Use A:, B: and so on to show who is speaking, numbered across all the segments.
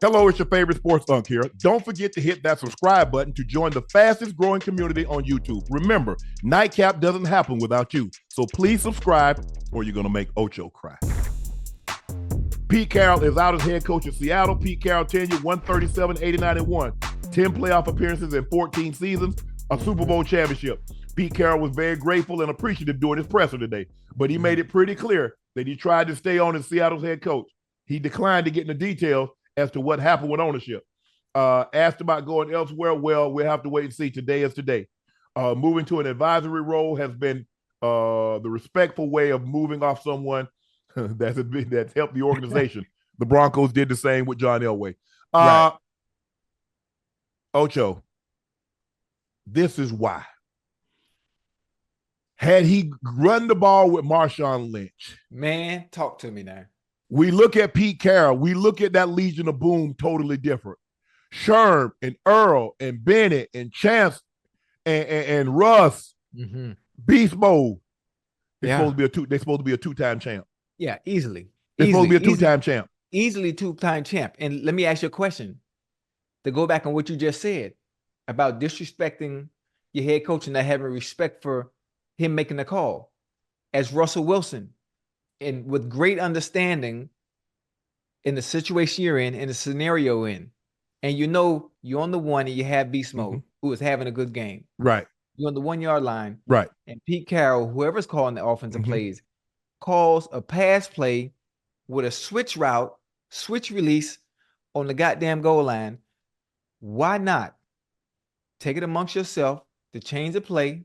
A: Hello, it's your favorite sports thunk here. Don't forget to hit that subscribe button to join the fastest growing community on YouTube. Remember, Nightcap doesn't happen without you. So please subscribe or you're going to make Ocho cry. Pete Carroll is out as head coach of Seattle. Pete Carroll tenure 137, 89, and 1. 10 playoff appearances in 14 seasons, a Super Bowl championship. Pete Carroll was very grateful and appreciative during his presser today, but he made it pretty clear that he tried to stay on as Seattle's head coach. He declined to get into details as to what happened with ownership. Asked about going elsewhere, well, we'll have to wait and see. Today is today. Moving to an advisory role has been the respectful way of moving off someone that's helped the organization. The Broncos did the same with John Elway. Right. Ocho, this is why. Had he run the ball with Marshawn Lynch.
B: Man, talk to me now.
A: We look at Pete Carroll. We look at that Legion of Boom totally different. Sherm and Earl and Bennett and Chance and Russ, Beast Mode. They're supposed to be a two-time champ.
B: Yeah, easily.
A: They're supposed to be a two-time champ.
B: Easily two-time champ. And let me ask you a question to go back on what you just said about disrespecting your head coach and not having respect for him making the call. As Russell Wilson, and with great understanding in the situation you're in the scenario you're in, and you know you're on the one and you have beast mode, who is having a good game.
A: Right.
B: You're on the 1 yard line.
A: Right.
B: And Pete Carroll, whoever's calling the offensive plays, calls a pass play with a switch route, switch release on the goddamn goal line. Why not take it amongst yourself to change the play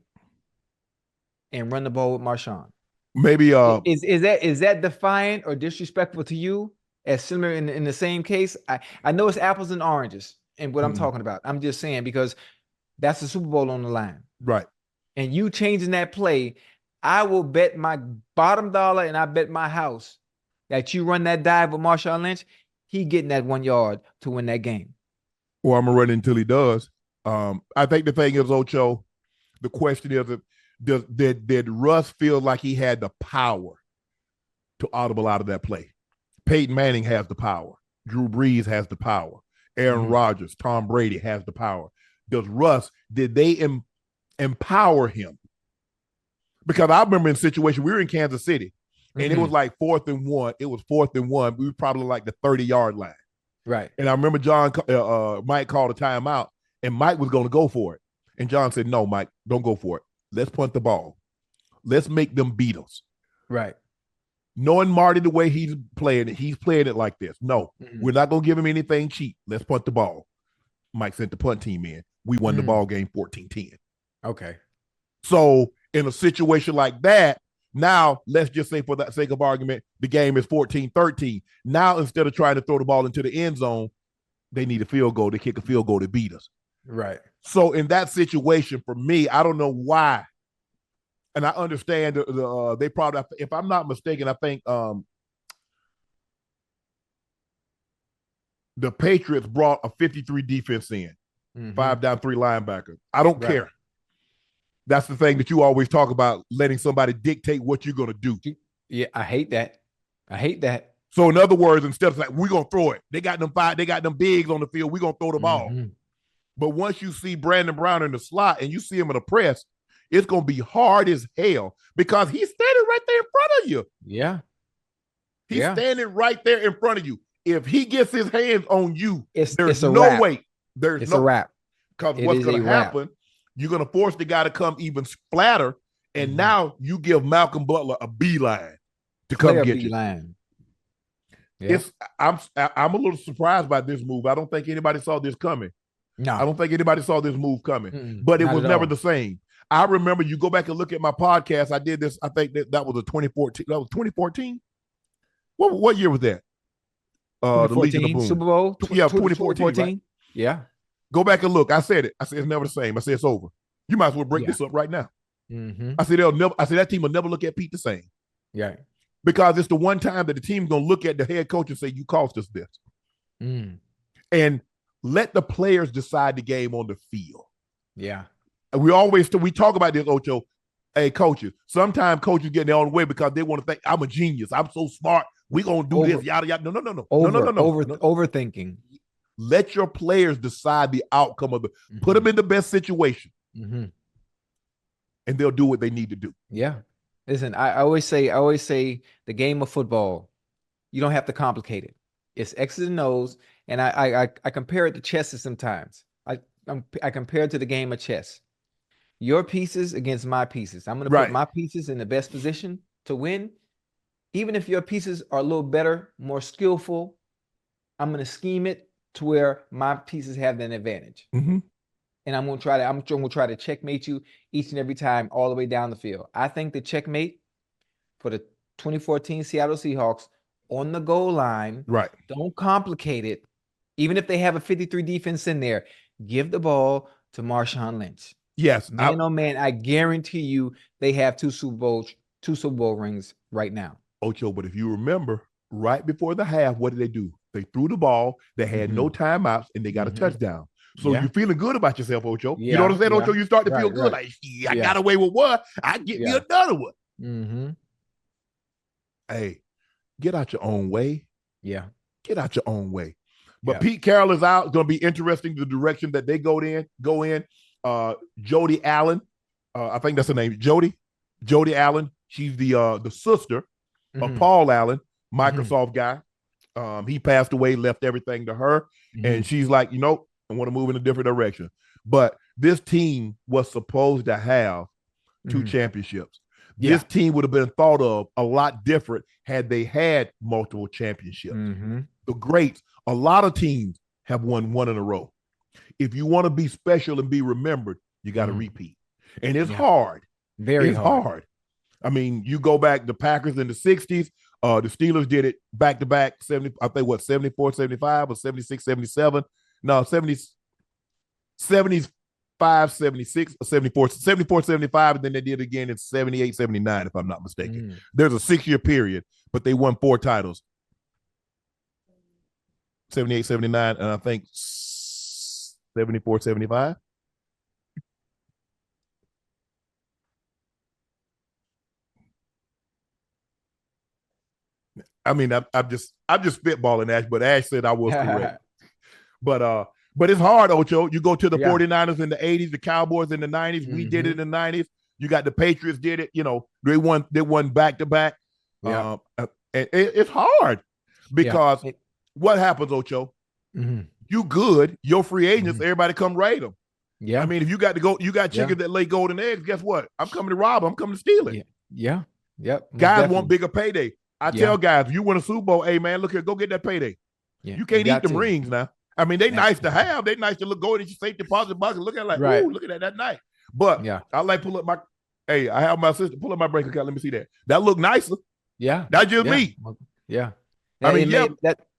B: and run the ball with Marshawn?
A: Maybe
B: is that defiant or disrespectful to you? As similar in the same case, I know it's apples and oranges and what I'm talking about. I'm just saying because that's the Super Bowl on the line,
A: right?
B: And you changing that play, I will bet my bottom dollar and I bet my house that you run that dive with Marshawn Lynch, he getting that 1 yard to win that game.
A: Well, I'm gonna run it until he does. I think the thing is, Ocho, the question is, did Russ feel like he had the power to audible out of that play? Peyton Manning has the power. Drew Brees has the power. Aaron Rodgers, Tom Brady has the power. Did they empower him? Because I remember in a situation, we were in Kansas City, and it was like 4th and 1. It was 4th and 1. We were probably like the 30-yard line.
B: Right.
A: And I remember Mike called a timeout, and Mike was going to go for it. And John said, no, Mike, don't go for it. Let's punt the ball. Let's make them beat us.
B: Right.
A: Knowing Marty the way he's playing it like this. No, we're not going to give him anything cheap. Let's punt the ball. Mike sent the punt team in. We won the ball game 14-10.
B: Okay.
A: So in a situation like that, now let's just say for the sake of argument, the game is 14-13. Now instead of trying to throw the ball into the end zone, they need a field goal. They kick a field goal to beat us.
B: Right.
A: So in that situation, for me, I don't know why. And I understand they probably, if I'm not mistaken, I think the Patriots brought a 53 defense in, 5 down, 3 linebackers. I don't care. That's the thing that you always talk about, letting somebody dictate what you're going to do.
B: Yeah, I hate that.
A: So in other words, instead of like, we're going to throw it. They got them bigs on the field. We're going to throw the ball. But once you see Brandon Brown in the slot and you see him in a press, it's going to be hard as hell because he's standing right there in front of you.
B: Yeah.
A: He's standing right there in front of you. If he gets his hands on you, there's no
B: wrap.
A: way.
B: It's a wrap.
A: Because what's going to happen, you're going to force the guy to come even splatter, and now you give Malcolm Butler a beeline to come get you. Yeah. I'm a little surprised by this move. I don't think anybody saw this coming.
B: No.
A: I don't think anybody saw this move coming. But it was never the same. I remember, you go back and look at my podcast. I did this. I think that was a 2014. That was 2014. What year was that? The Legion of Boom.
B: Super Bowl.
A: 2014. Right?
B: Yeah.
A: Go back and look. I said it. I said it's never the same. I said it's over. You might as well break this up right now. I said that team will never look at Pete the same.
B: Yeah.
A: Because it's the one time that the team's gonna look at the head coach and say, "You cost us this," and let the players decide the game on the field.
B: Yeah.
A: We talk about this, Ocho. Hey, coaches. Sometimes coaches get in their own way because they want to think, I'm a genius. I'm so smart. We're gonna do this. Yada yada. No.
B: Overthinking.
A: Let your players decide the outcome of it. Put them in the best situation, and they'll do what they need to do.
B: Yeah. Listen, I always say the game of football, you don't have to complicate it. It's X's and O's, and I compare it to chess sometimes. I compare it to the game of chess. Your pieces against my pieces. I'm going to put my pieces in the best position to win. Even if your pieces are a little better, more skillful, I'm going to scheme it to where my pieces have an advantage. And I'm going to try to checkmate you each and every time all the way down the field. I think the checkmate for the 2014 Seattle Seahawks on the goal line, don't complicate it. Even if they have a 53 defense in there, give the ball to Marshawn Lynch.
A: Yes.
B: Man, oh man, I guarantee you they have two Super Bowl rings right now.
A: Ocho, but if you remember, right before the half, what did they do? They threw the ball, they had no timeouts, and they got a touchdown. So you're feeling good about yourself, Ocho. You know what I'm saying, Ocho? You start to feel good. Like, I got away with one. I get me another one. Hey, get out your own way.
B: Yeah.
A: Get out your own way. But Pete Carroll is out. It's going to be interesting the direction that they go in. Jody Allen, I think that's her name. Jody Allen. She's the sister of Paul Allen, Microsoft guy. He passed away, left everything to her, and she's like, I want to move in a different direction. But this team was supposed to have 2 championships. This team would have been thought of a lot different had they had multiple championships. The greats, a lot of teams have won 1 in a row. If you want to be special and be remembered, you got to repeat. And it's hard.
B: Very
A: hard. I mean, you go back, the Packers in the 60s, the Steelers did it back-to-back, 74, 75 or 76, 77. No, 75, 76, or 74, 75, and then they did it again in 78, 79, if I'm not mistaken. There's a 6-year period, but they won 4 titles. 78, 79, and I think 74, 75. I mean, I'm just spitballing, Ash, but Ash said I was correct. But it's hard, Ocho. You go to the 49ers in the 80s, the Cowboys in the 90s. We did it in the 90s. You got the Patriots did it. They won back-to-back. And it's hard because what happens, Ocho? You good, your free agents, everybody come raid them. I mean, if you got chickens that lay golden eggs, guess what? I'm coming to rob them. I'm coming to steal it. Guys want bigger payday. I tell guys, if you win a Super Bowl, hey, man, look here, go get that payday. You can't eat them rings now. I mean, they nice to have. They nice to look, go in your safe deposit box and look at it like, ooh, look at that nice. But I like pull up I have my sister pull up my bank account. Let me see that. That look nicer. That's just me.
B: I mean,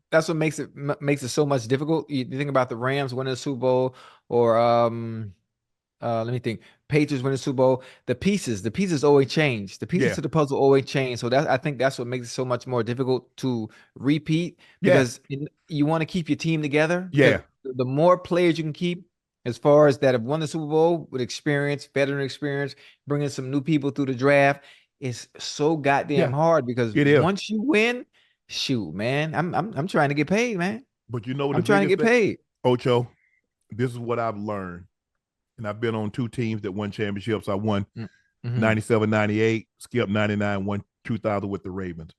B: that's what makes it so much difficult. You think about the Rams winning the Super Bowl, or let me think, Patriots winning the Super Bowl. The pieces always change. The pieces to the puzzle always change. So I think that's what makes it so much more difficult to repeat, because you want to keep your team together. The more players you can keep, as far as that have won the Super Bowl with experience, veteran experience, bringing some new people through the draft, is so goddamn hard, because once you win, shoot, man, I'm trying to get paid, man.
A: But you know what?
B: I'm trying to get paid.
A: Ocho, this is what I've learned. And I've been on 2 teams that won championships. I won 97, 98, skipped 99, won 2000 with the Ravens.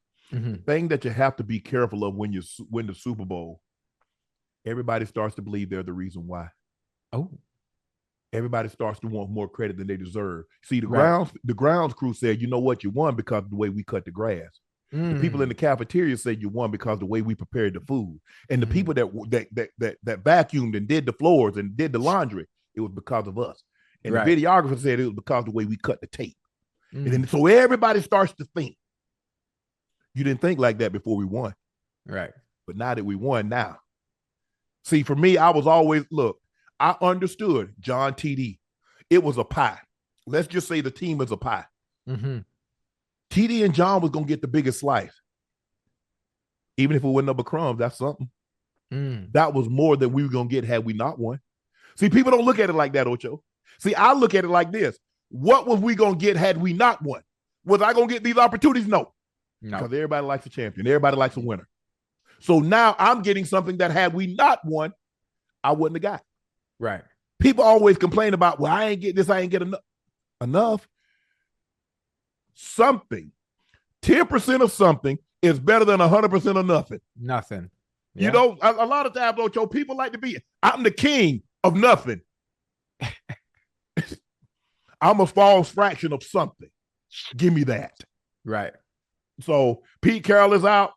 A: Thing that you have to be careful of when you win the Super Bowl, everybody starts to believe they're the reason why. Everybody starts to want more credit than they deserve. See, the grounds crew said, you know what, you won because of the way we cut the grass. The people in the cafeteria said you won because of the way we prepared the food. And the people that vacuumed and did the floors and did the laundry, it was because of us. And the videographer said it was because of the way we cut the tape. And then so everybody starts to think. You didn't think like that before we won. But now that we won now. See, for me, I was always, I understood John TD. It was a pie. Let's just say the team is a pie. TD and John was going to get the biggest slice. Even if it wasn't number crumbs, that's something. That was more than we were going to get had we not won. See, people don't look at it like that, Ocho. See, I look at it like this. What was we going to get had we not won? Was I going to get these opportunities? No. Because everybody likes a champion. Everybody likes a winner. So now I'm getting something that had we not won, I wouldn't have got.
B: Right.
A: People always complain about, well, I ain't get this, I ain't get enough. Something, 10% of something is better than 100% of nothing.
B: Nothing.
A: Yeah. You know, a lot of times, Ocho, people like to be, I'm the king of nothing. I'm a false fraction of something. Give me that.
B: Right.
A: So Pete Carroll is out.